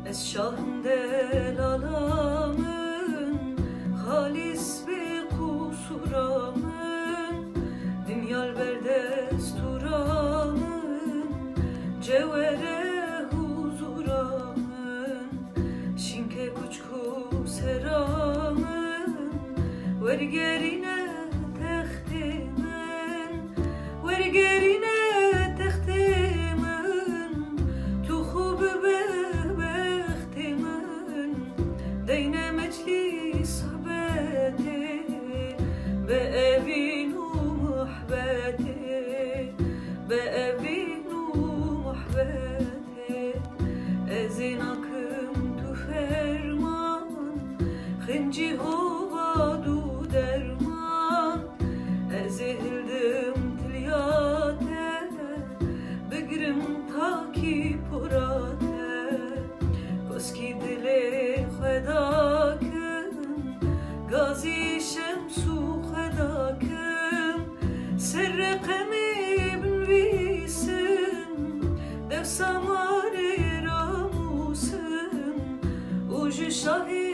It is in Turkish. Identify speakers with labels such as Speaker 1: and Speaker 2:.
Speaker 1: Ez şahım del alamın, halis bir kusuramın, dünyal berdesturamın, cevhere huzuramın, şinke kuçku seramın, vergerine tehtimin, vergerine Deyne meclis sohbeti be evin u muhabbeti be evin u muhabbeti ezin akım tu ferman xinci hova du derman ezildim tilyate bigrim taki porate koski dile خداكم غازي شمس خداكم سر قمي بنويسم دف سمار راموسم وج شاهي